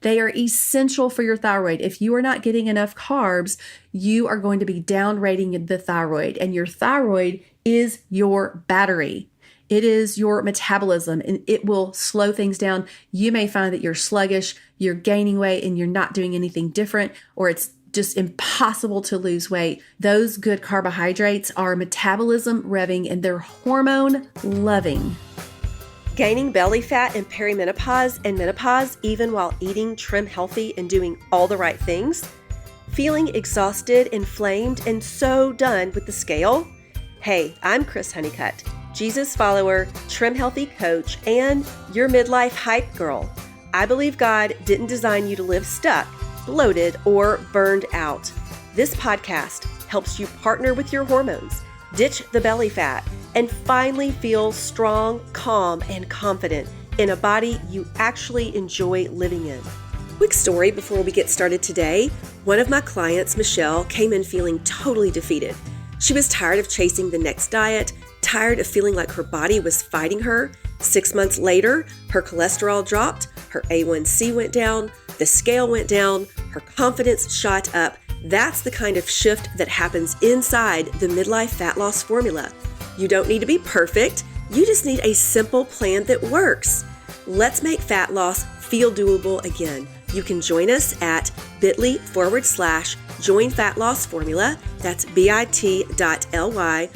They are essential for your thyroid. If you are not getting enough carbs, you are going to be downrating the thyroid, and your thyroid is your battery. It is your metabolism, and it will slow things down. You may find that you're sluggish, you're gaining weight, and you're not doing anything different, or it's just impossible to lose weight. Those good carbohydrates are metabolism revving, and they're hormone loving. Gaining belly fat in perimenopause and menopause, even while eating trim healthy and doing all the right things? Feeling exhausted, inflamed, and so done with the scale? Hey, I'm Chris Honeycutt, Jesus follower, trim healthy coach, and your midlife hype girl. I believe God didn't design you to live stuck, bloated, or burned out. This podcast helps you partner with your hormones, ditch the belly fat, and finally feel strong, calm, and confident in a body you actually enjoy living in. Quick story before we get started today. One of my clients, Michelle, came in feeling totally defeated. She was tired of chasing the next diet, tired of feeling like her body was fighting her. 6 months later, her cholesterol dropped, her A1C went down, the scale went down, her confidence shot up. That's the kind of shift that happens inside the midlife fat loss formula. You don't need to be perfect. You just need a simple plan that works. Let's make fat loss feel doable again. You can join us at bit.ly/join fat loss formula. That's bit.ly/join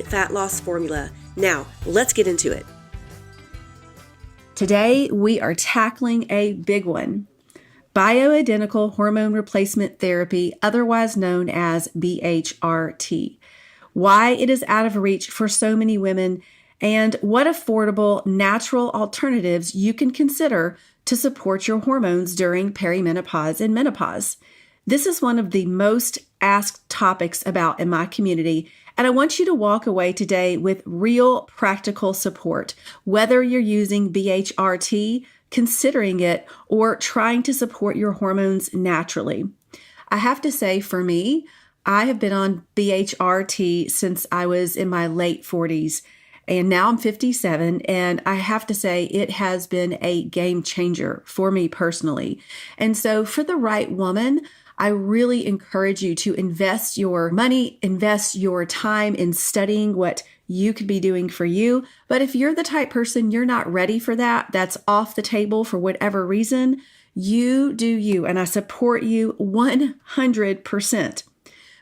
fat loss formula. Now, let's get into it. Today, we are tackling a big one. Bioidentical hormone replacement therapy, otherwise known as BHRT. Why it is out of reach for so many women, and what affordable natural alternatives you can consider to support your hormones during perimenopause and menopause. This is one of the most asked topics about in my community, and I want you to walk away today with real practical support, whether you're using BHRT, considering it, or trying to support your hormones naturally. I have to say, for me, I have been on BHRT since I was in my late 40s, and now I'm 57, and I have to say it has been a game changer for me personally. And so for the right woman, I really encourage you to invest your money, invest your time in studying what you could be doing for you. But if you're the type person you're not ready for that, that's off the table for whatever reason, you do you, and I support you 100%.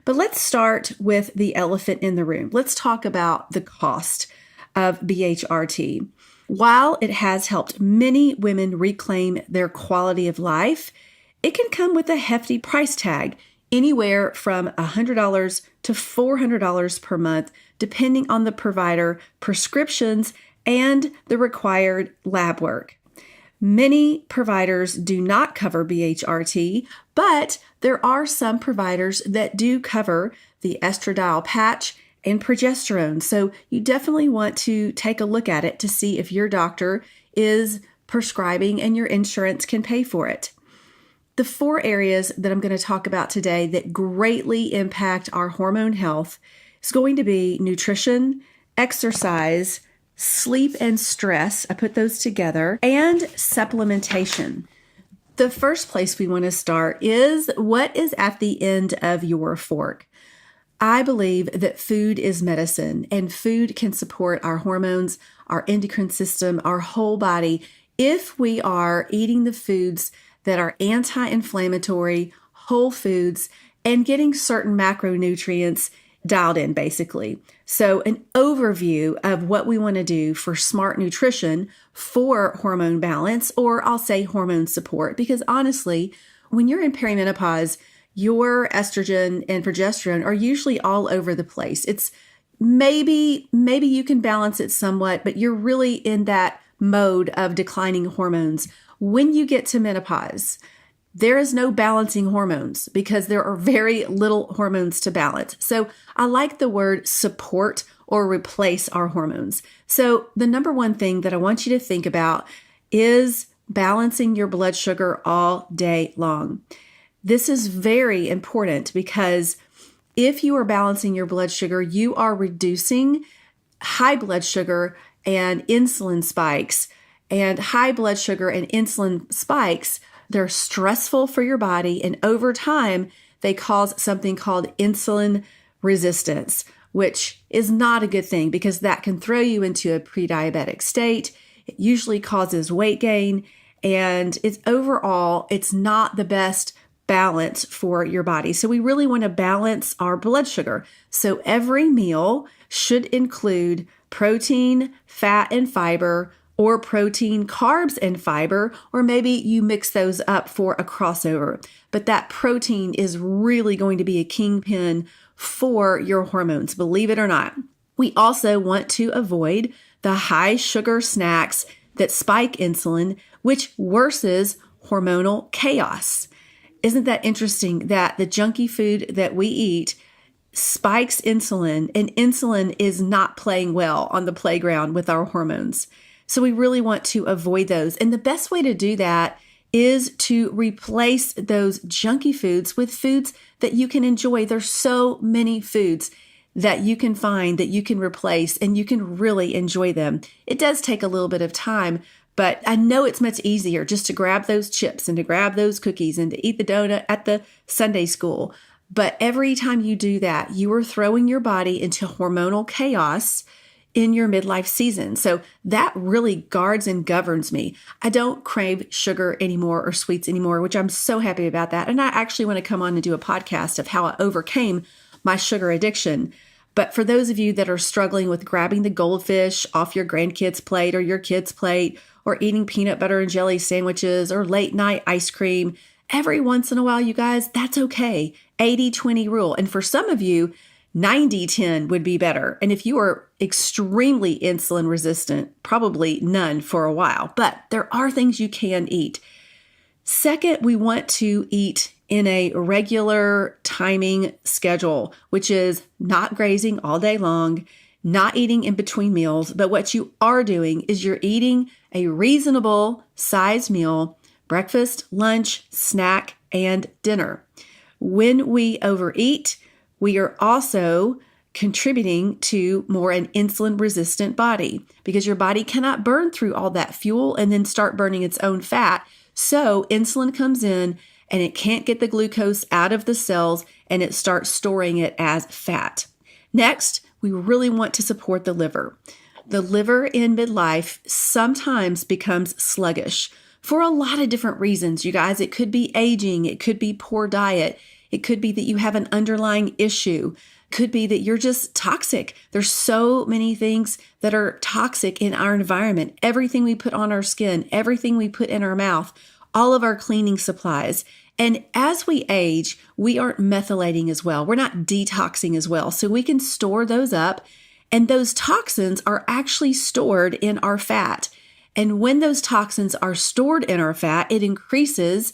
But let's start with the elephant in the room. Let's talk about the cost of BHRT. While it has helped many women reclaim their quality of life, it can come with a hefty price tag, anywhere from $100 to $400 per month, depending on the provider, prescriptions, and the required lab work. Many providers do not cover BHRT, but there are some providers that do cover the estradiol patch and progesterone. So you definitely want to take a look at it to see if your doctor is prescribing and your insurance can pay for it. The 4 areas that I'm going to talk about today that greatly impact our hormone health is going to be nutrition, exercise, sleep and stress, I put those together, and supplementation. The first place we want to start is what is at the end of your fork. I believe that food is medicine, and food can support our hormones, our endocrine system, our whole body, if we are eating the foods that are anti-inflammatory, whole foods, and getting certain macronutrients dialed in, basically. So an overview of what we want to do for smart nutrition for hormone balance, or I'll say hormone support, because honestly, when you're in perimenopause, your estrogen and progesterone are usually all over the place. It's maybe you can balance it somewhat, but you're really in that mode of declining hormones. When you get to menopause, there is no balancing hormones because there are very little hormones to balance. So I like the word support or replace our hormones. So the number one thing that I want you to think about is balancing your blood sugar all day long. This is very important because if you are balancing your blood sugar, you are reducing high blood sugar and insulin spikes And high blood sugar and insulin spikes, they're stressful for your body. And over time, they cause something called insulin resistance, which is not a good thing because that can throw you into a pre-diabetic state. It usually causes weight gain. And it's not the best balance for your body. So we really want to balance our blood sugar. So every meal should include protein, fat, and fiber, or protein, carbs, and fiber, or maybe you mix those up for a crossover. But that protein is really going to be a kingpin for your hormones, believe it or not. We also want to avoid the high sugar snacks that spike insulin, which worsens hormonal chaos. Isn't that interesting that the junky food that we eat spikes insulin, and insulin is not playing well on the playground with our hormones? So we really want to avoid those. And the best way to do that is to replace those junky foods with foods that you can enjoy. There's so many foods that you can find that you can replace and you can really enjoy them. It does take a little bit of time, but I know it's much easier just to grab those chips and to grab those cookies and to eat the donut at the Sunday school. But every time you do that, you are throwing your body into hormonal chaos in your midlife season. So that really guards and governs me. I don't crave sugar anymore or sweets anymore, which I'm so happy about that. And I actually want to come on and do a podcast of how I overcame my sugar addiction. But for those of you that are struggling with grabbing the goldfish off your grandkids' plate or your kids' plate, or eating peanut butter and jelly sandwiches or late night ice cream, every once in a while, you guys, that's okay. 80-20 rule. And for some of you, 90-10 would be better. And if you are extremely insulin resistant, probably none for a while. But there are things you can eat. Second, we want to eat in a regular timing schedule, which is not grazing all day long, not eating in between meals. But what you are doing is you're eating a reasonable size meal, breakfast, lunch, snack, and dinner. When we overeat, we are also contributing to more an insulin-resistant body because your body cannot burn through all that fuel and then start burning its own fat. So insulin comes in and it can't get the glucose out of the cells and it starts storing it as fat. Next, we really want to support the liver. The liver in midlife sometimes becomes sluggish for a lot of different reasons, you guys. It could be aging. It could be poor diet. It could be that you have an underlying issue. It could be that you're just toxic. There's so many things that are toxic in our environment. Everything we put on our skin, everything we put in our mouth, all of our cleaning supplies. And as we age, we aren't methylating as well. We're not detoxing as well. So we can store those up. And those toxins are actually stored in our fat. And when those toxins are stored in our fat, it increases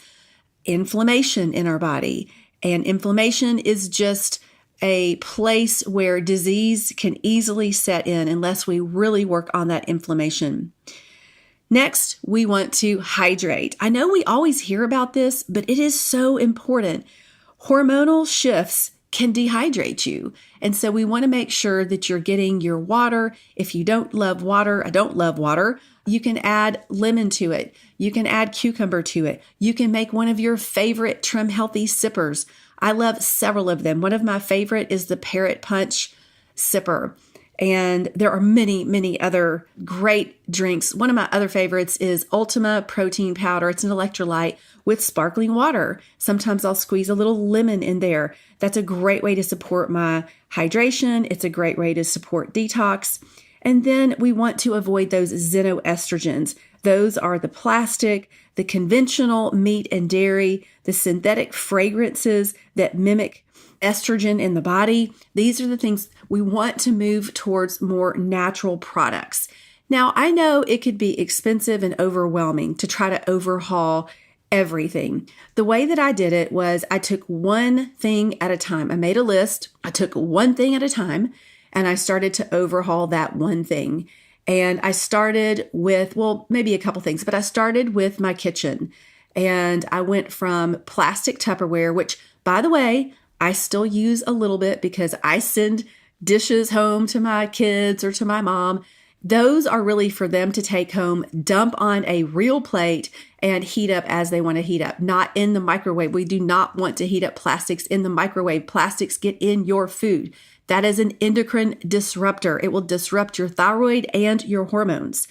inflammation in our body. And inflammation is just a place where disease can easily set in unless we really work on that inflammation. Next, we want to hydrate. I know we always hear about this, but it is so important. Hormonal shifts can dehydrate you. And so we want to make sure that you're getting your water. If you don't love water, I don't love water, you can add lemon to it. You can add cucumber to it. You can make one of your favorite Trim Healthy sippers. I love several of them. One of my favorite is the Parrot Punch sipper. And there are many, many other great drinks. One of my other favorites is Ultima Protein Powder. It's an electrolyte with sparkling water. Sometimes I'll squeeze a little lemon in there. That's a great way to support my hydration. It's a great way to support detox. And then we want to avoid those xenoestrogens. Those are the plastic, the conventional meat and dairy, the synthetic fragrances that mimic estrogen in the body. These are the things we want to move towards more natural products. Now, I know it could be expensive and overwhelming to try to overhaul everything. The way that I did it was I took one thing at a time. I made a list. I took one thing at a time and I started to overhaul that one thing. And I started with, well, maybe a couple things, but I started with my kitchen. And I went from plastic Tupperware, which, by the way, I still use a little bit because I send dishes home to my kids or to my mom. Those are really for them to take home, dump on a real plate, and heat up as they want to heat up, not in the microwave. We do not want to heat up plastics in the microwave. Plastics get in your food. That is an endocrine disruptor. It will disrupt your thyroid and your hormones.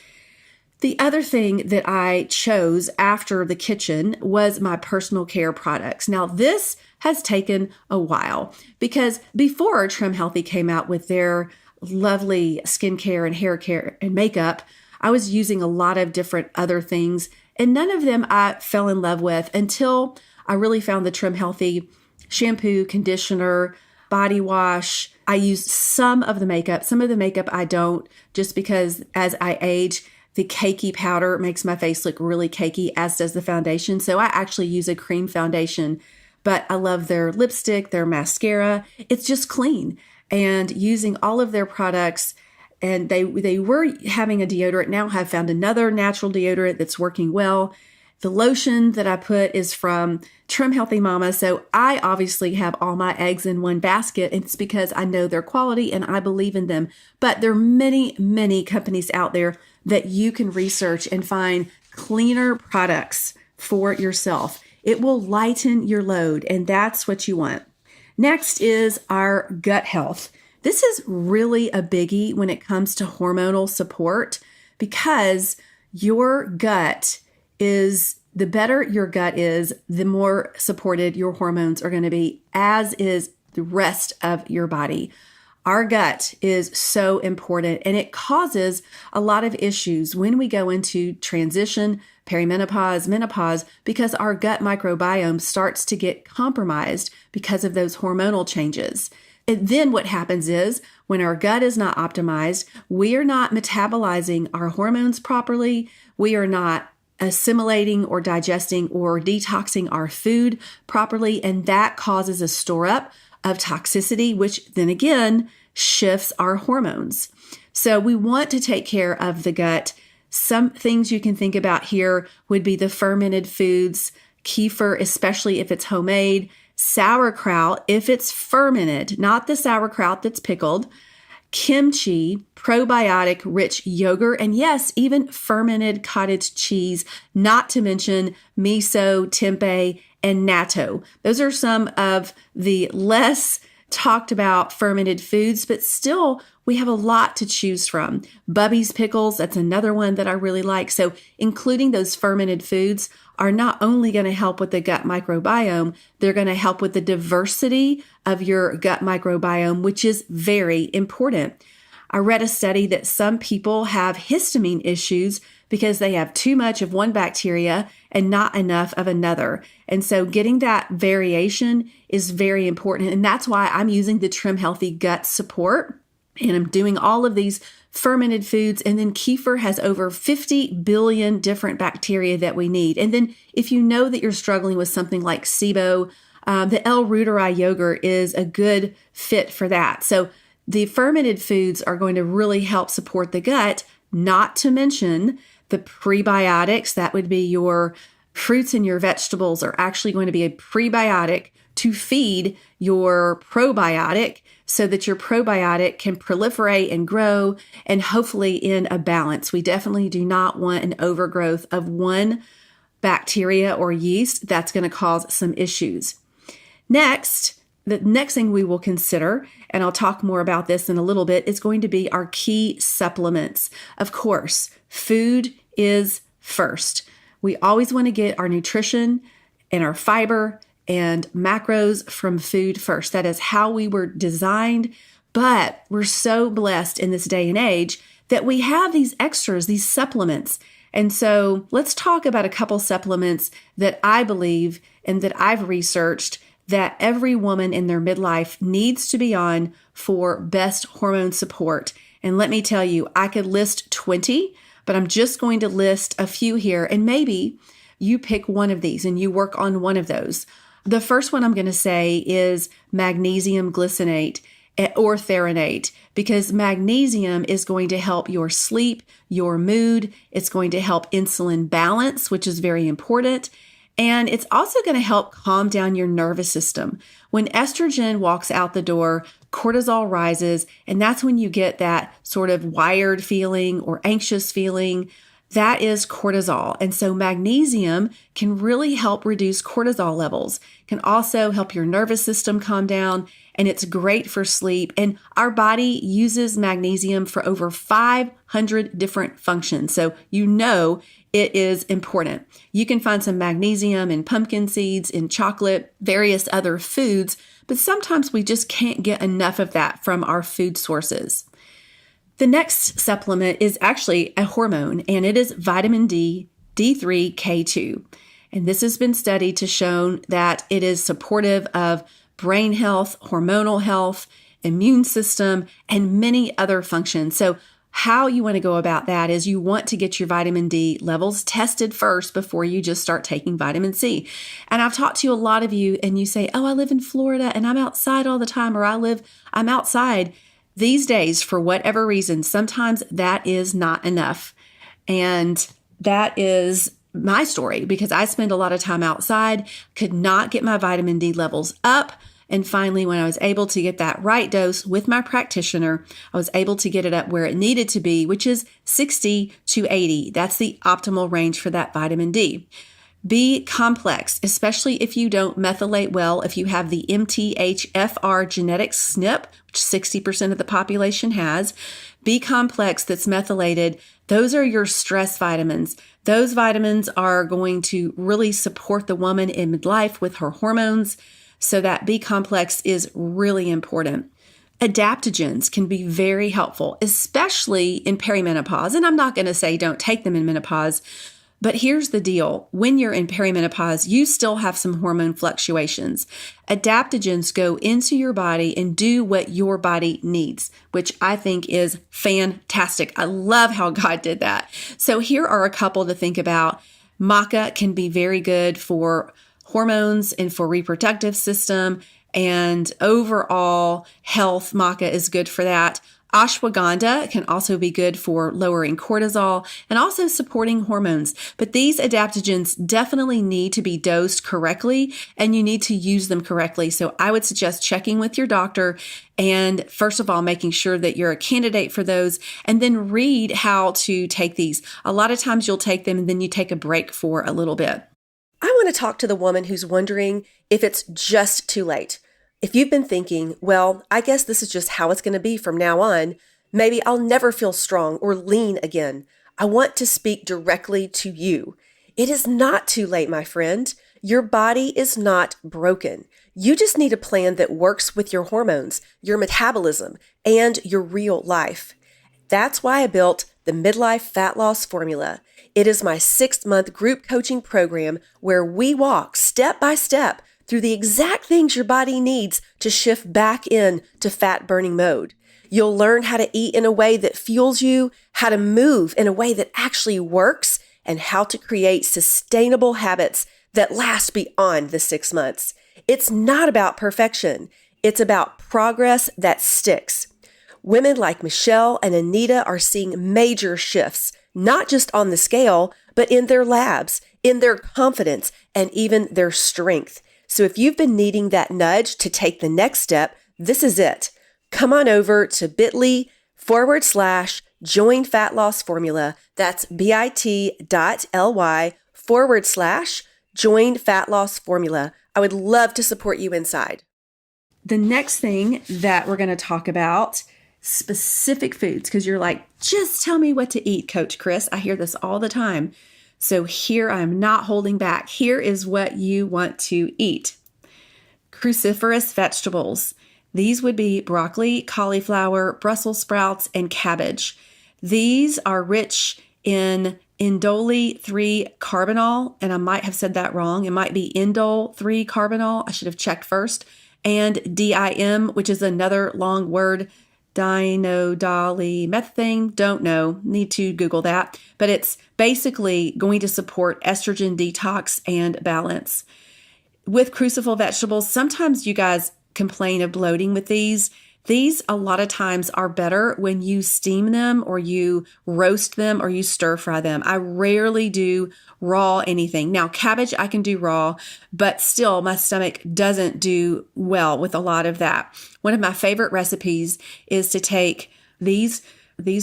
The other thing that I chose after the kitchen was my personal care products. Now, this has taken a while because before Trim Healthy came out with their lovely skincare and hair care and makeup, I was using a lot of different other things, and none of them I fell in love with until I really found the Trim Healthy shampoo, conditioner, body wash. I use some of the makeup. Some of the makeup I don't, just because as I age, the cakey powder makes my face look really cakey, as does the foundation. So I actually use a cream foundation, but I love their lipstick, their mascara. It's just clean. And using all of their products, and they were having a deodorant, now have found another natural deodorant that's working well. The lotion that I put is from Trim Healthy Mama. So I obviously have all my eggs in one basket. It's because I know their quality and I believe in them. But there are many, many companies out there that you can research and find cleaner products for yourself. It will lighten your load, and that's what you want. Next is our gut health. This is really a biggie when it comes to hormonal support, because your gut is, the better your gut is, the more supported your hormones are going to be, as is the rest of your body. Our gut is so important, and it causes a lot of issues when we go into transition, perimenopause, menopause, because our gut microbiome starts to get compromised because of those hormonal changes. And then what happens is when our gut is not optimized, we are not metabolizing our hormones properly. We are not assimilating or digesting or detoxing our food properly. And that causes a store up of toxicity, which then again shifts our hormones. So we want to take care of the gut. Some things you can think about here would be the fermented foods, kefir, especially if it's homemade, sauerkraut, if it's fermented, not the sauerkraut that's pickled, kimchi, probiotic rich yogurt, and yes, even fermented cottage cheese, not to mention miso, tempeh, and natto. Those are some of the less talked about fermented foods, but still we have a lot to choose from. Bubby's pickles, that's another one that I really like. So including those fermented foods are not only going to help with the gut microbiome, they're going to help with the diversity of your gut microbiome, which is very important. I read a study that some people have histamine issues because they have too much of one bacteria and not enough of another. And so getting that variation is very important. And that's why I'm using the Trim Healthy Gut Support. And I'm doing all of these fermented foods. And then kefir has over 50 billion different bacteria that we need. And then if you know that you're struggling with something like SIBO, the L-reuteri yogurt is a good fit for that. So the fermented foods are going to really help support the gut, not to mention the prebiotics. That would be your fruits and your vegetables are actually going to be a prebiotic to feed your probiotic so that your probiotic can proliferate and grow and hopefully in a balance. We definitely do not want an overgrowth of one bacteria or yeast. That's going to cause some issues. Next, the next thing we will consider, and I'll talk more about this in a little bit, is going to be our key supplements. Of course, food is first. We always want to get our nutrition and our fiber and macros from food first. That is how we were designed, but we're so blessed in this day and age that we have these extras, these supplements. And so let's talk about a couple supplements that I believe and that I've researched that every woman in their midlife needs to be on for best hormone support. And let me tell you, I could list 20, but I'm just going to list a few here. And maybe you pick one of these and you work on one of those. The first one I'm going to say is magnesium glycinate or threonate, because magnesium is going to help your sleep, your mood. It's going to help insulin balance, which is very important. And it's also going to help calm down your nervous system. When estrogen walks out the door, cortisol rises, and that's when you get that sort of wired feeling or anxious feeling. That is cortisol. And so magnesium can really help reduce cortisol levels, can also help your nervous system calm down, and it's great for sleep. And our body uses magnesium for over 500 different functions. So it is important. You can find some magnesium in pumpkin seeds, in chocolate, various other foods, but sometimes we just can't get enough of that from our food sources. The next supplement is actually a hormone, and it is vitamin D, D3K2. And this has been studied to show that it is supportive of brain health, hormonal health, immune system, and many other functions. So how you want to go about that is you want to get your vitamin D levels tested first before you just start taking vitamin C. And I've talked to a lot of you and you say, oh, I live in Florida and I'm outside all the time, or I'm outside. These days, for whatever reason, sometimes that is not enough. And that is my story because I spend a lot of time outside, could not get my vitamin D levels up. And finally, when I was able to get that right dose with my practitioner, I was able to get it up where it needed to be, which is 60 to 80. That's the optimal range for that vitamin D. B complex, especially if you don't methylate well, if you have the MTHFR genetic SNP, which 60% of the population has, B complex that's methylated, those are your stress vitamins. Those vitamins are going to really support the woman in midlife with her hormones. So that B complex is really important. Adaptogens can be very helpful, especially in perimenopause. And I'm not going to say don't take them in menopause, but here's the deal. When you're in perimenopause, you still have some hormone fluctuations. Adaptogens go into your body and do what your body needs, which I think is fantastic. I love how God did that. So here are a couple to think about. Maca can be very good for hormones and for reproductive system and overall health. Maca is good for that. Ashwagandha can also be good for lowering cortisol and also supporting hormones. But these adaptogens definitely need to be dosed correctly and you need to use them correctly. So I would suggest checking with your doctor and first of all, making sure that you're a candidate for those and then read how to take these. A lot of times you'll take them and then you take a break for a little bit. I want to talk to the woman who's wondering if it's just too late. If you've been thinking, well, I guess this is just how it's going to be from now on, maybe I'll never feel strong or lean again. I want to speak directly to you. It is not too late, my friend. Your body is not broken. You just need a plan that works with your hormones, your metabolism, and your real life. That's why I built the Midlife Fat Loss Formula. It is my 6-month group coaching program where we walk step by step through the exact things your body needs to shift back in to fat burning mode. You'll learn how to eat in a way that fuels you, how to move in a way that actually works, and how to create sustainable habits that last beyond the 6 months. It's not about perfection. It's about progress that sticks. Women like Michelle and Anita are seeing major shifts, not just on the scale, but in their labs, in their confidence, and even their strength. So if you've been needing that nudge to take the next step, this is it. Come on over to bit.ly/join fat loss formula. That's bit.ly/join fat loss formula. I would love to support you inside. The next thing that we're going to talk about, specific foods, because you're like, just tell me what to eat, Coach Chris. I hear this all the time. So here I'm not holding back. Here is what you want to eat. Cruciferous vegetables. These would be broccoli, cauliflower, Brussels sprouts, and cabbage. These are rich in indole 3-carbinol, and I might have said that wrong. It might be indole 3-carbinol. I should have checked first. And DIM, which is another long word, dinodolymethane, don't know, need to Google that. But it's basically going to support estrogen detox and balance. With cruciferous vegetables, sometimes you guys complain of bloating with these. These a lot of times are better when you steam them or you roast them or you stir fry them. I rarely do raw anything. Now, cabbage I can do raw, but still my stomach doesn't do well with a lot of that. One of my favorite recipes is to take these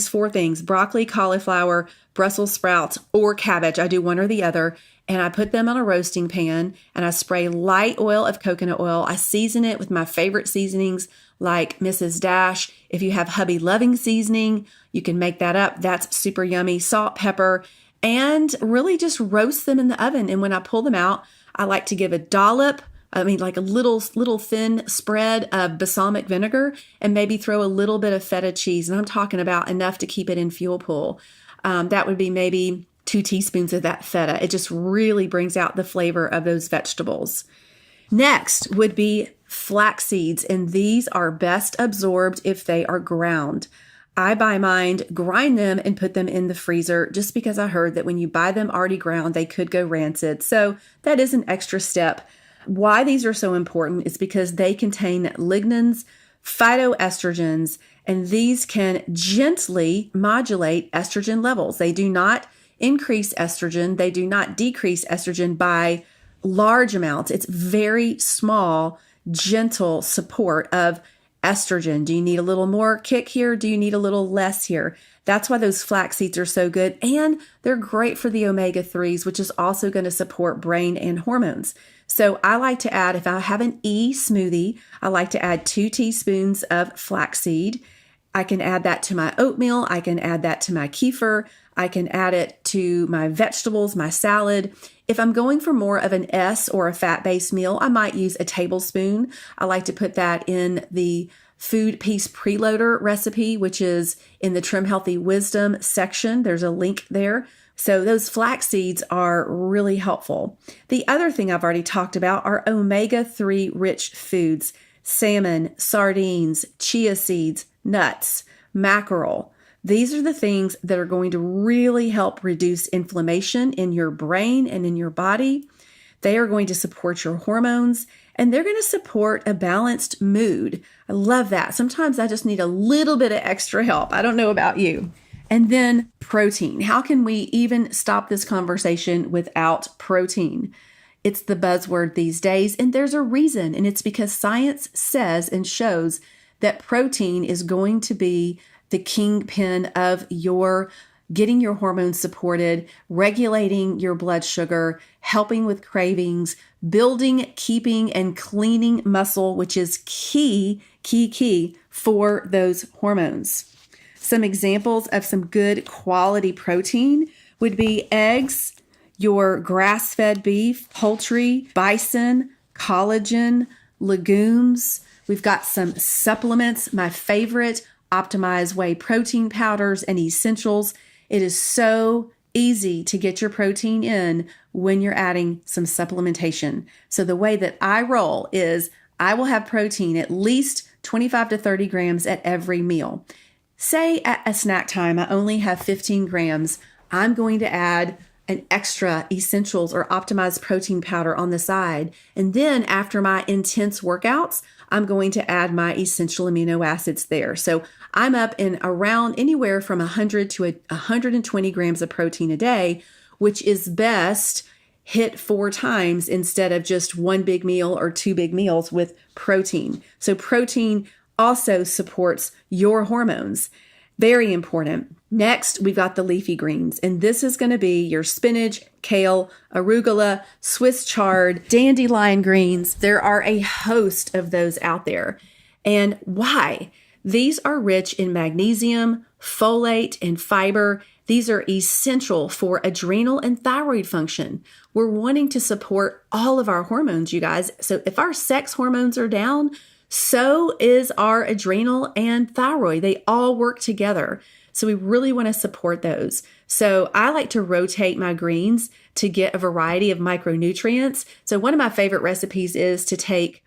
four things: broccoli, cauliflower, Brussels sprouts, or cabbage. I do one or the other. And I put them on a roasting pan and I spray light oil of coconut oil. I season it with my favorite seasonings like Mrs. Dash. If you have Hubby Loving seasoning, you can make that up. That's super yummy. Salt, pepper, and really just roast them in the oven. And when I pull them out, I like to give a dollop, like a little thin spread of balsamic vinegar, and maybe throw a little bit of feta cheese. And I'm talking about enough to keep it in fuel pool. That would be maybe 2 teaspoons of that feta. It just really brings out the flavor of those vegetables. Next would be flax seeds, and these are best absorbed if they are ground. I buy mine, grind them, and put them in the freezer just because I heard that when you buy them already ground, they could go rancid. So that is an extra step. Why these are so important is because they contain lignans, phytoestrogens, and these can gently modulate estrogen levels. They do not increase estrogen. They do not decrease estrogen by large amounts. It's very small, gentle support of estrogen. Do you need a little more kick here? Do you need a little less here? That's why those flax seeds are so good. And they're great for the omega-3s, which is also going to support brain and hormones. So I like to add, if I have an E smoothie, I like to add 2 teaspoons of flaxseed. I can add that to my oatmeal. I can add that to my kefir. I can add it to my vegetables, my salad. If I'm going for more of an S or a fat-based meal, I might use a tablespoon. I like to put that in the Food Peace Preloader recipe, which is in the Trim Healthy Wisdom section. There's a link there. So those flax seeds are really helpful. The other thing I've already talked about are omega-3 rich foods: salmon, sardines, chia seeds, nuts, mackerel. These are the things that are going to really help reduce inflammation in your brain and in your body. They are going to support your hormones, and they're going to support a balanced mood. I love that. Sometimes I just need a little bit of extra help. I don't know about you. And then protein. How can we even stop this conversation without protein? It's the buzzword these days, and there's a reason, and it's because science says and shows that protein is going to be the kingpin of your getting your hormones supported, regulating your blood sugar, helping with cravings, building, keeping, and cleaning muscle, which is key for those hormones. Some examples of some good quality protein would be eggs, your grass-fed beef, poultry, bison, collagen, legumes. We've got some supplements. My favorite, Optimized Whey protein powders and essentials. It is so easy to get your protein in when you're adding some supplementation. So the way that I roll is I will have protein at least 25 to 30 grams at every meal. Say at a snack time, I only have 15 grams. I'm going to add an extra essentials or optimized protein powder on the side. And then after my intense workouts, I'm going to add my essential amino acids there. So I'm up in around anywhere from 100 to 120 grams of protein a day, which is best hit 4 times instead of just 1 big meal or 2 big meals with protein. So protein also supports your hormones. Very important. Next, we've got the leafy greens, and this is going to be your spinach, kale, arugula, Swiss chard, dandelion greens. There are a host of those out there. And why? These are rich in magnesium, folate, and fiber. These are essential for adrenal and thyroid function. We're wanting to support all of our hormones, you guys. So if our sex hormones are down, so is our adrenal and thyroid. They all work together. So we really want to support those. So I like to rotate my greens to get a variety of micronutrients. So one of my favorite recipes is to take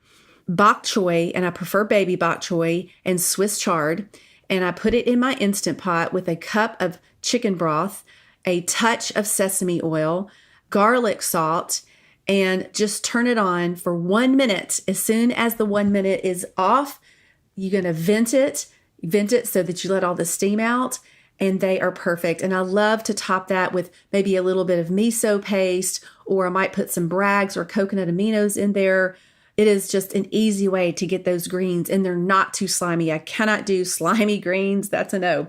bok choy, and I prefer baby bok choy, and Swiss chard, and I put it in my Instant Pot with a cup of chicken broth, a touch of sesame oil, garlic salt, and just turn it on for 1 minute. As soon as the 1 minute is off, You're going to vent it so that you let all the steam out, and they are perfect. And I love to top that with maybe a little bit of miso paste, or I might put some Bragg's or coconut aminos in there. It is just an easy way to get those greens, and they're not too slimy. I cannot do slimy greens. That's a no.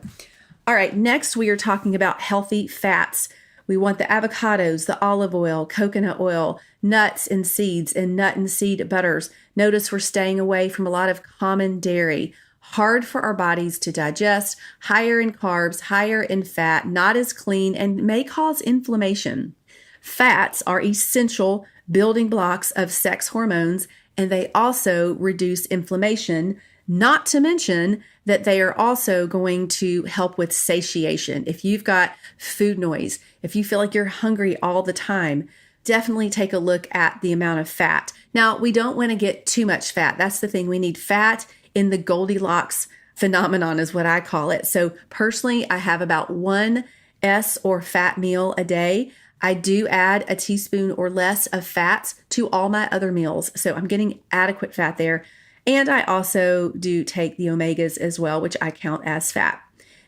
All right, next we are talking about healthy fats. We want the avocados, the olive oil, coconut oil, nuts and seeds, and nut and seed butters. Notice we're staying away from a lot of common dairy. Hard for our bodies to digest, higher in carbs, higher in fat, not as clean, and may cause inflammation. Fats are essential building blocks of sex hormones, and they also reduce inflammation, not to mention that they are also going to help with satiation. If you've got food noise, if you feel like you're hungry all the time, definitely take a look at the amount of fat. Now, we don't want to get too much fat. That's the thing. We need fat in the Goldilocks phenomenon is what I call it. So personally, I have about 1 S or fat meal a day. I do add a teaspoon or less of fats to all my other meals. So I'm getting adequate fat there. And I also do take the omegas as well, which I count as fat.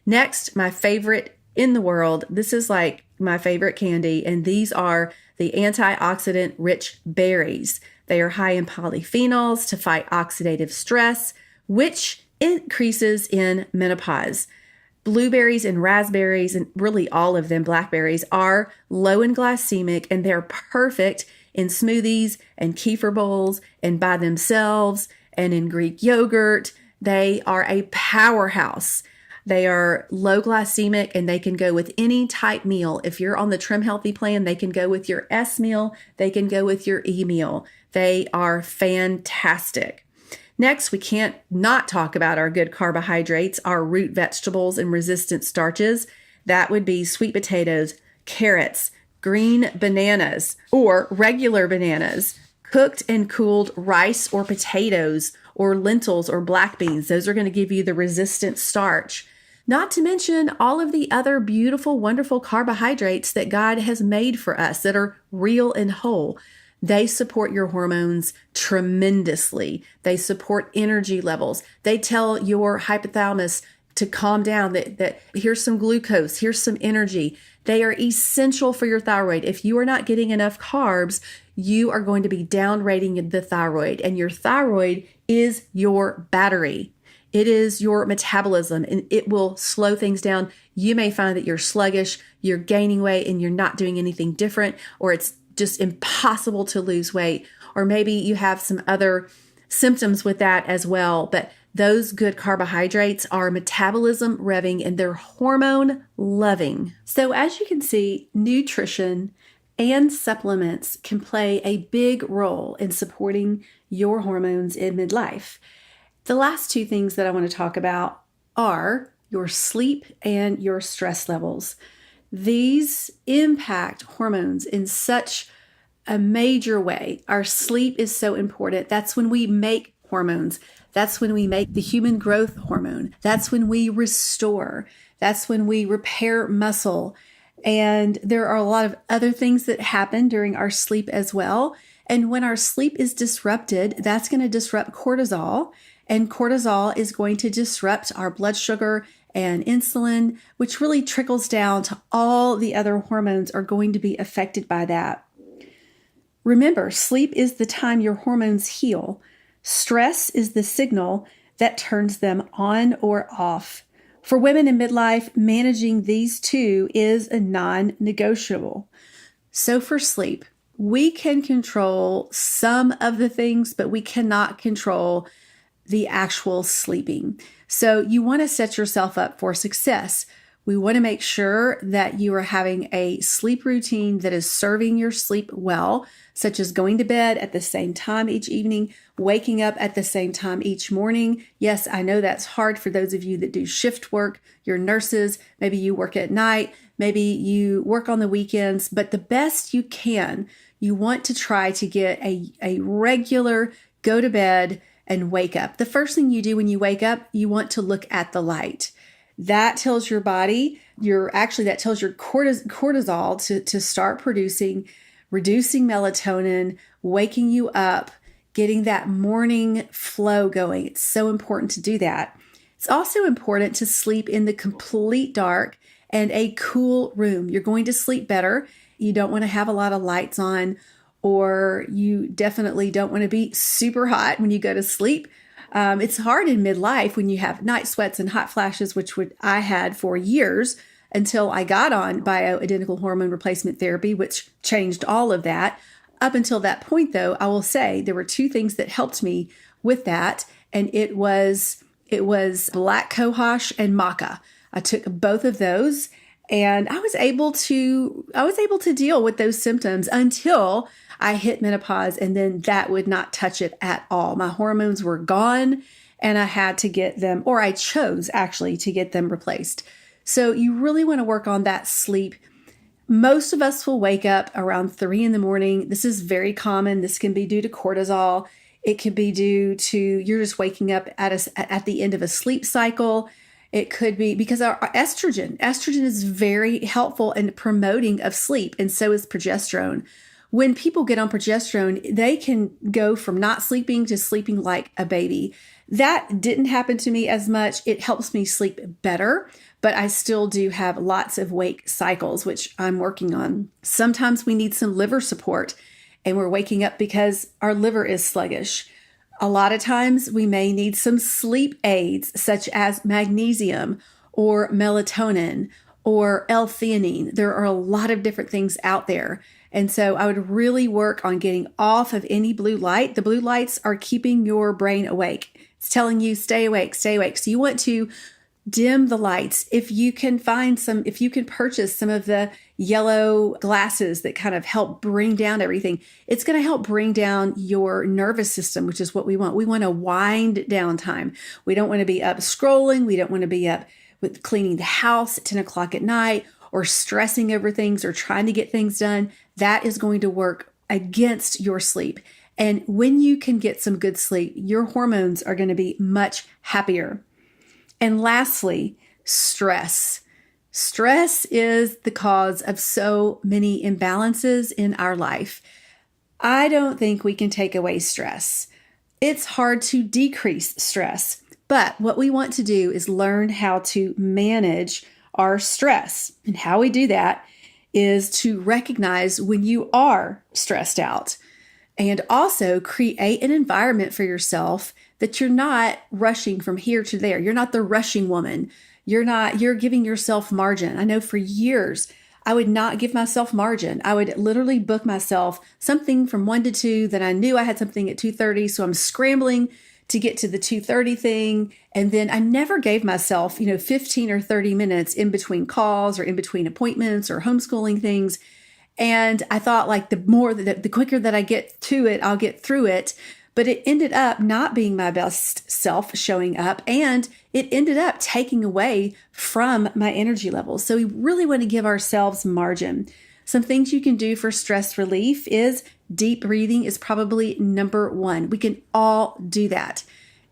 Next, my favorite in the world. This is like my favorite candy. And these are the antioxidant rich berries. They are high in polyphenols to fight oxidative stress, which increases in menopause. Blueberries and raspberries, and really all of them, blackberries, are low in glycemic, and they're perfect in smoothies and kefir bowls and by themselves and in Greek yogurt. They are a powerhouse. They are low glycemic, and they can go with any type meal. If you're on the Trim Healthy plan, they can go with your S meal. They can go with your E meal. They are fantastic. Next, we can't not talk about our good carbohydrates, our root vegetables and resistant starches. That would be sweet potatoes, carrots, green bananas, or regular bananas, cooked and cooled rice or potatoes, or lentils or black beans. Those are going to give you the resistant starch. Not to mention all of the other beautiful, wonderful carbohydrates that God has made for us that are real and whole. They support your hormones tremendously. They support energy levels. They tell your hypothalamus to calm down, that here's some glucose, here's some energy. They are essential for your thyroid. If you are not getting enough carbs, you are going to be downrating the thyroid, and your thyroid is your battery. It is your metabolism, and it will slow things down. You may find that you're sluggish, you're gaining weight, and you're not doing anything different, or it's just impossible to lose weight, or maybe you have some other symptoms with that as well. But those good carbohydrates are metabolism revving, and they're hormone loving. So as you can see, nutrition and supplements can play a big role in supporting your hormones in midlife. The last two things that I want to talk about are your sleep and your stress levels. These impact hormones in such a major way. Our sleep is so important. That's when we make hormones. That's when we make the human growth hormone. That's when we restore. That's when we repair muscle. And there are a lot of other things that happen during our sleep as well. And when our sleep is disrupted, that's going to disrupt cortisol. And cortisol is going to disrupt our blood sugar and insulin, which really trickles down to all the other hormones are going to be affected by that. Remember, sleep is the time your hormones heal. Stress is the signal that turns them on or off. For women in midlife, managing these two is a non-negotiable. So for sleep, we can control some of the things, but we cannot control the actual sleeping. So you want to set yourself up for success. We want to make sure that you are having a sleep routine that is serving your sleep well, such as going to bed at the same time each evening, waking up at the same time each morning. Yes, I know that's hard for those of you that do shift work, you're nurses, maybe you work at night, maybe you work on the weekends, but the best you can, you want to try to get a regular go to bed and wake up. The first thing you do when you wake up, you want to look at the light. That tells your body, that tells your cortisol to start producing, reducing melatonin, waking you up, getting that morning flow going. It's so important to do that. It's also important to sleep in the complete dark and a cool room. You're going to sleep better. You don't want to have a lot of lights on, or you definitely don't want to be super hot when you go to sleep. It's hard in midlife when you have night sweats and hot flashes, which I had for years until I got on bioidentical hormone replacement therapy, which changed all of that. Up until that point, though, I will say there were two things that helped me with that, and it was black cohosh and maca. I took both of those, and I was able to deal with those symptoms until I hit menopause, and then that would not touch it at all. My hormones were gone, and I had to get them, or I chose actually to get them replaced. So you really want to work on that sleep. Most of us will wake up around 3 a.m. This is very common. This can be due to cortisol. It could be due to you're just waking up at the end of a sleep cycle. It could be because our estrogen is very helpful in promoting of sleep, and so is progesterone. When people get on progesterone, they can go from not sleeping to sleeping like a baby. That didn't happen to me as much. It helps me sleep better, but I still do have lots of wake cycles, which I'm working on. Sometimes we need some liver support, and we're waking up because our liver is sluggish. A lot of times we may need some sleep aids, such as magnesium or melatonin or L-theanine. There are a lot of different things out there. And so I would really work on getting off of any blue light. The blue lights are keeping your brain awake. It's telling you, stay awake, stay awake. So you want to dim the lights. If you can purchase some of the yellow glasses that kind of help bring down everything, it's going to help bring down your nervous system, which is what we want. We want to wind down time. We don't want to be up scrolling. We don't want to be up with cleaning the house at 10 o'clock at night or stressing over things or trying to get things done. That is going to work against your sleep. And when you can get some good sleep, your hormones are going to be much happier. And lastly, stress. Stress is the cause of so many imbalances in our life. I don't think we can take away stress. It's hard to decrease stress, but what we want to do is learn how to manage our stress. And how we do that is to recognize when you are stressed out and also create an environment for yourself that you're not rushing from here to there. You're not the rushing woman. You're giving yourself margin. I know for years, I would not give myself margin. I would literally book myself something from 1 to 2. Then I knew I had something at 2:30. So I'm scrambling to get to the 2:30 thing. And then I never gave myself, 15 or 30 minutes in between calls or in between appointments or homeschooling things. And I thought the quicker that I get to it, I'll get through it. But it ended up not being my best self showing up, and it ended up taking away from my energy levels. So we really want to give ourselves margin. Some things you can do for stress relief is deep breathing is probably number one. We can all do that.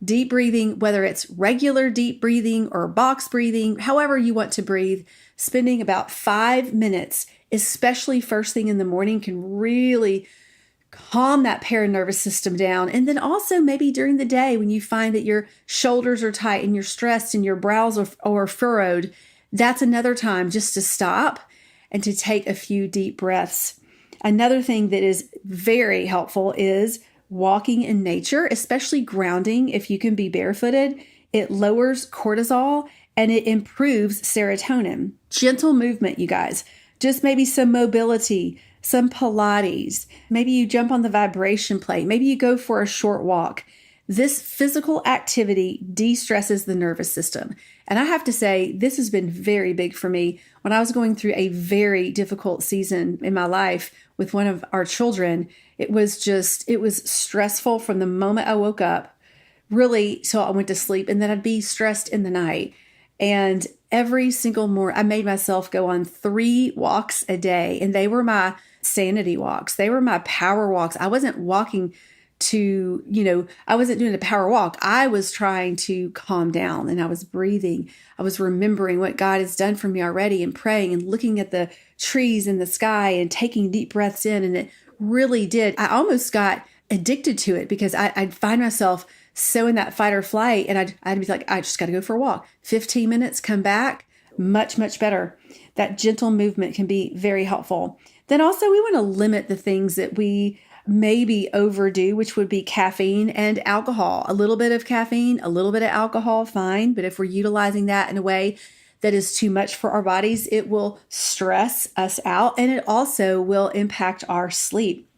Deep breathing, whether it's regular deep breathing or box breathing, however you want to breathe, spending about 5 minutes, especially first thing in the morning, can really calm that paranervous system down. And then also maybe during the day when you find that your shoulders are tight and you're stressed and your brows are furrowed, that's another time just to stop and to take a few deep breaths. Another thing that is very helpful is walking in nature, especially grounding. If you can be barefooted, it lowers cortisol and it improves serotonin. Gentle movement, you guys. Just maybe some mobility, some Pilates. Maybe you jump on the vibration plate. Maybe you go for a short walk. This physical activity de-stresses the nervous system. And I have to say, this has been very big for me. When I was going through a very difficult season in my life with one of our children, it was stressful from the moment I woke up, really, till I went to sleep. And then I'd be stressed in the night. And every single morning, I made myself go on 3 walks a day. And they were my sanity walks. They were my power walks. I wasn't walking I wasn't doing a power walk. I was trying to calm down and I was breathing. I was remembering what God has done for me already and praying and looking at the trees in the sky and taking deep breaths in. And it really did. I almost got addicted to it because I'd find myself so in that fight or flight, and I'd be like, I just got to go for a walk. 15 minutes, come back, much, much better. That gentle movement can be very helpful. Then also we want to limit the things that we maybe overdo, which would be caffeine and alcohol. A little bit of caffeine, a little bit of alcohol, fine. But if we're utilizing that in a way that is too much for our bodies, it will stress us out, and it also will impact our sleep.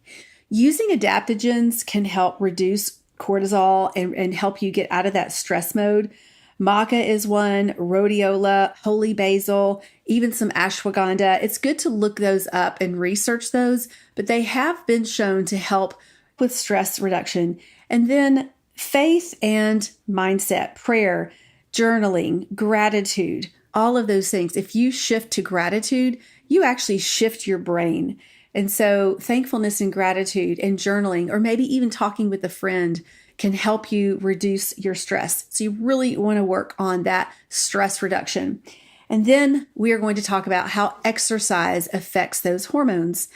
Using adaptogens can help reduce cortisol and help you get out of that stress mode. Maca is one, rhodiola, holy basil, even some ashwagandha. It's good to look those up and research those, but they have been shown to help with stress reduction. And then faith and mindset, prayer, journaling, gratitude, all of those things. If you shift to gratitude, you actually shift your brain. And so thankfulness and gratitude and journaling, or maybe even talking with a friend, can help you reduce your stress. So you really want to work on that stress reduction. And then we are going to talk about how exercise affects those hormones.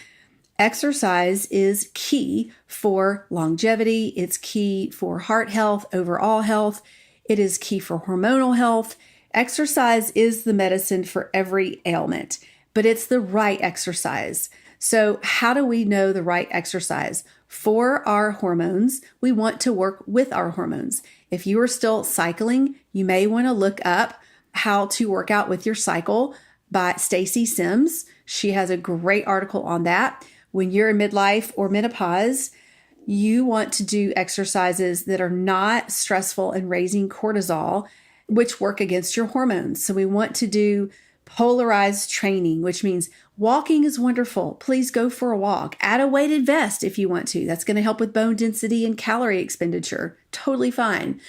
Exercise is key for longevity. It's key for heart health, overall health. It is key for hormonal health. Exercise is the medicine for every ailment, but it's the right exercise. So how do we know the right exercise? For our hormones, we want to work with our hormones. If you are still cycling, you may want to look up How to Work Out with Your Cycle by Stacy Sims. She has a great article on that. When you're in midlife or menopause, you want to do exercises that are not stressful and raising cortisol, which work against your hormones. So we want to do polarized training, which means walking is wonderful. Please go for a walk. Add a weighted vest if you want to. That's going to help with bone density and calorie expenditure. Totally fine.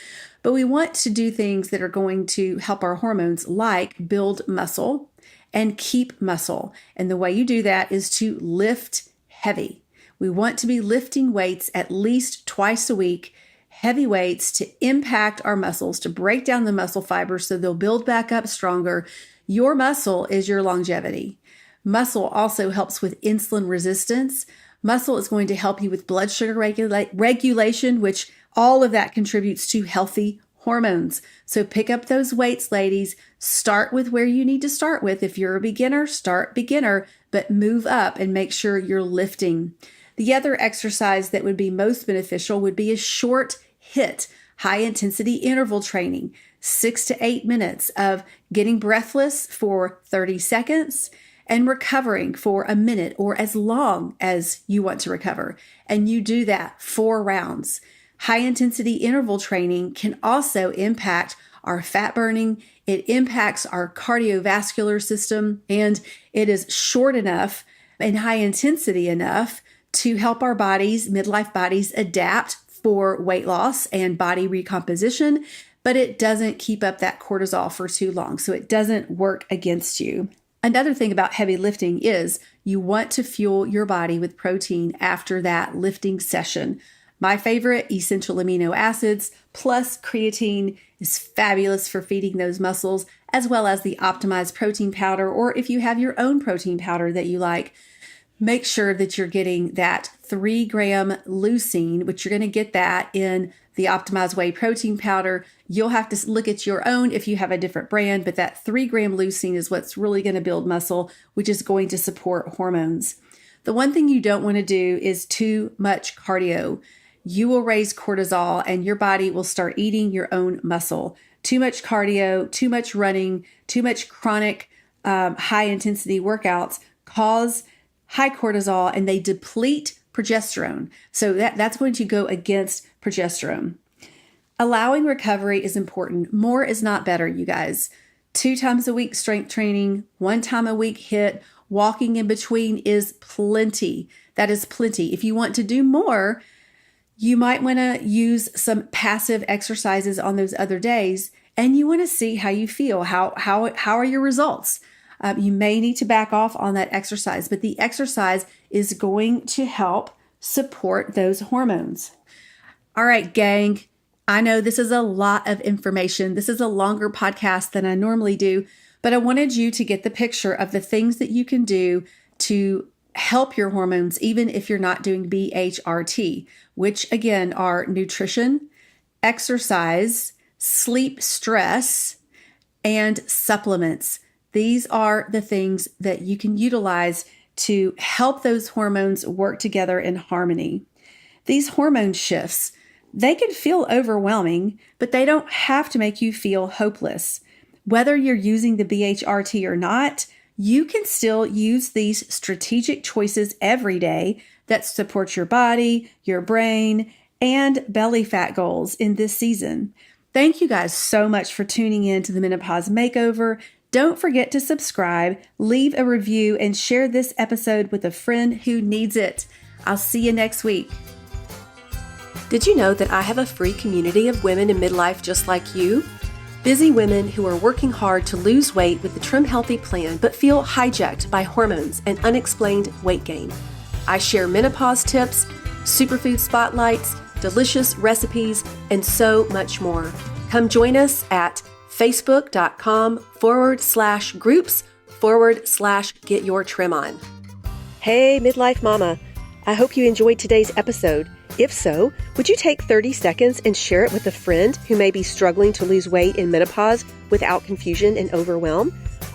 But we want to do things that are going to help our hormones, like build muscle and keep muscle. And the way you do that is to lift heavy. We want to be lifting weights at least twice a week, heavy weights to impact our muscles, to break down the muscle fibers so they'll build back up stronger. Your muscle is your longevity. Muscle also helps with insulin resistance. Muscle is going to help you with blood sugar regulation, which all of that contributes to healthy hormones. So pick up those weights, ladies. Start with where you need to start with. If you're a beginner, start beginner, but move up and make sure you're lifting. The other exercise that would be most beneficial would be a short HIIT, high intensity interval training, 6 to 8 minutes of getting breathless for 30 seconds and recovering for a minute or as long as you want to recover. And you do that 4 rounds. High intensity interval training can also impact our fat burning. It impacts our cardiovascular system, and it is short enough and high intensity enough to help our bodies, midlife bodies, adapt for weight loss and body recomposition, but it doesn't keep up that cortisol for too long. So it doesn't work against you. Another thing about heavy lifting is you want to fuel your body with protein after that lifting session. My favorite, essential amino acids plus creatine, is fabulous for feeding those muscles, as well as the optimized protein powder, or if you have your own protein powder that you like, make sure that you're getting that 3-gram leucine, which you're going to get that in the optimized whey protein powder. You'll have to look at your own if you have a different brand, but that 3-gram leucine is what's really going to build muscle, which is going to support hormones. The one thing you don't want to do is too much cardio. You will raise cortisol and your body will start eating your own muscle. Too much cardio, too much running, too much chronic high intensity workouts cause high cortisol and they deplete progesterone. So that's going to go against progesterone. Allowing recovery is important. More is not better, you guys. 2 times a week strength training, 1 time a week HIIT, walking in between is plenty. That is plenty. If you want to do more, you might want to use some passive exercises on those other days, and you want to see how you feel. How are your results? You may need to back off on that exercise, but the exercise is going to help support those hormones. All right, gang. I know this is a lot of information. This is a longer podcast than I normally do, but I wanted you to get the picture of the things that you can do to help your hormones even if you're not doing BHRT, which again are nutrition, exercise, sleep, stress, and supplements. These are the things that you can utilize to help those hormones work together in harmony. These hormone shifts, they can feel overwhelming, but they don't have to make you feel hopeless. Whether you're using the BHRT or not, you can still use these strategic choices every day that support your body, your brain, and belly fat goals in this season. Thank you guys so much for tuning in to the Menopause Makeover. Don't forget to subscribe, leave a review, and share this episode with a friend who needs it. I'll see you next week. Did you know that I have a free community of women in midlife just like you? Busy women who are working hard to lose weight with the Trim Healthy plan but feel hijacked by hormones and unexplained weight gain. I share menopause tips, superfood spotlights, delicious recipes, and so much more. Come join us at facebook.com/groups/get-your-trim-on. Hey, Midlife Mama. I hope you enjoyed today's episode. If so, would you take 30 seconds and share it with a friend who may be struggling to lose weight in menopause without confusion and overwhelm?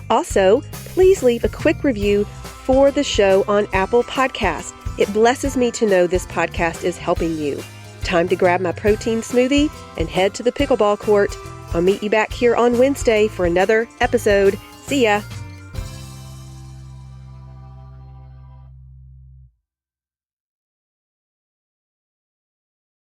Also, please leave a quick review for the show on Apple Podcasts. It blesses me to know this podcast is helping you. Time to grab my protein smoothie and head to the pickleball court. I'll meet you back here on Wednesday for another episode. See ya!